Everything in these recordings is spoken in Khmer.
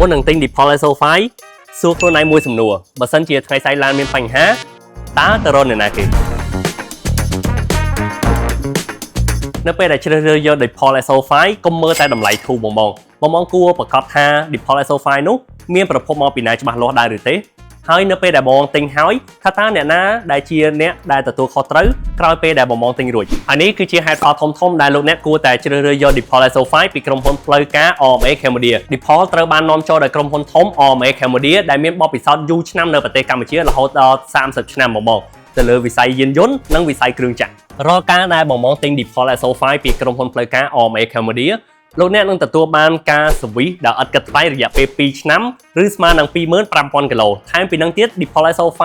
មុននឹងទិញ Default ISO5 សួរខ្លួនឯងមួយសំណួរបើសិនជាថ្ងៃស្អែកឡានមានបញ្ហាតើទៅរកអ្នកណាគេនៅពេលដែលជ្រើសរើសយក Default ISO5 កុំមើលតែតម្លៃធូរបងគួរប្រកាសថា Default ISO5 នោះមានប្រភពមកពីណាច្បាស់លាស់ដែរឬទេហើយនៅពេលដែលបងទិញហើយថាតើអ្នកណាដែលជាអ្នកដែលទទួលខុសត្រូវក្រោយពេលដែលបងទិញរួចហើយនេះគឺជាហេតុផលធំៗដែលលោកអ្នកគួរតែជ្រើសរើសយក Default ISO5 ពីក្រុមហ៊ុនផ្លូវការ RMA Cambodia Default ត្រូវបាននាំចូលដោយក្រុមហ៊ុនធំ RMA Cambodia ដែលមានបទពិសោធន៍យូរឆ្នាំនៅប្រទេសកម្ពុជារហូតដល់30ឆ្នាំមកទៅលើវិស័យយានយន្តនិងវិស័យគ្រឿងចក្ររាល់ការដែលបងទិញ Default ISO5 ពីក្រុមហ៊ុនផ្លូវការ RMA Cambodiaលោកអ្នកនឹងទទួលបានការសវិសដែលឥតគិតថ្លៃរយៈពេល2ឆ្នាំឬស្មើនឹង 25,000 គីឡូថែមពីនឹងទៀត Default ISO5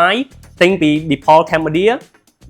ទិញពី Default Cambodia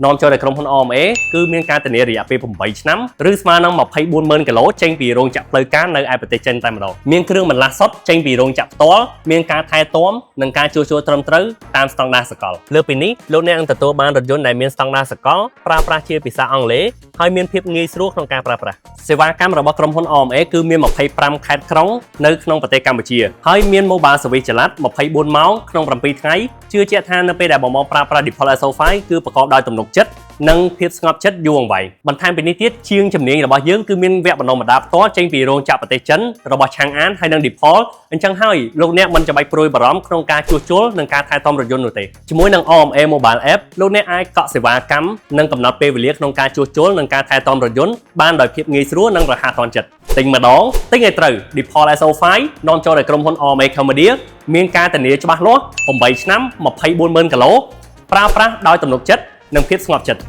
នាំចូលដោយក្រុមហ៊ុន RMA គឺមានការធានារយៈពេល8ឆ្នាំឬស្មើនឹង 24,000 គីឡូចេញពីរោងចក្រផ្លូវការនៅឯប្រទេសចិនតែម្ដងមានគ្រឿងបន្លាស់សុទ្ធចេញពីរោងចក្រផ្ទាល់មានការថែទាំនិងការជួសជុលត្រឹមត្រូវតាមស្តង់ដារសកលលើពីនេះលោកអ្នកនឹងទទួលបានរថយន្តដែលមានស្តង់ដារសកលប្រើប្រាស់ជាភាសាអង់គ្លេសហើយមានភាពងាយស្រួលក្នុងការប្រើប្រាស់សេវាកម្មរបស់ក្រុមហ៊ុន RMA គឺមាន25ខេត្តក្រុងនៅក្នុងប្រទេសកម្ពុជាហើយមាន Mobile Service ចល័ត24ម៉ោងក្នុង7ថ្ងៃជឿជាក់ថានៅពេលដែលបងប្រើប្រាស់ Default ISO5 គឺប្រកបដោយទំនុកចិត្តនិងភាពស្ងប់ចិត្តយូរអង្វែងបន្ថែមពីនេះទៀតជាងជំនាញរបស់យើងគឺមានវគ្គបណ្ដុះបណ្ដាលផ្ទាល់ចេញពីរោងចក្រប្រទេសចិនរបស់ឆាងអានហើយនិង Default អញ្ចឹងហើយលោកអ្នកមិនចាំបាច់ព្រួយបារម្ភក្នុងការជួសជុលនិងការថែទាំរថយន្តនោះទេជាមួយនឹង RMA Mobile App លោកអ្នកអាចកក់សេវាកម្មនិងកំណត់ពេលវេលាក្នុងការជួសជុលនិងការថែទាំរថយន្តបានដោយភាពងាយស្រួលនិងរហ័សទាន់ចិត្តទិញម្ដងទិញឲ្យត្រូវ Default ISO5 នាំចូលដោយក្រុមហ៊ុន RMA Cambodia មានការធានាច្បាស់លាស់8ឆ្នាំ 24,000 គីឡូប្រើប្រាស់ដោយទំនុកចិត្តនិងភាពស្ងប់ចិត្ត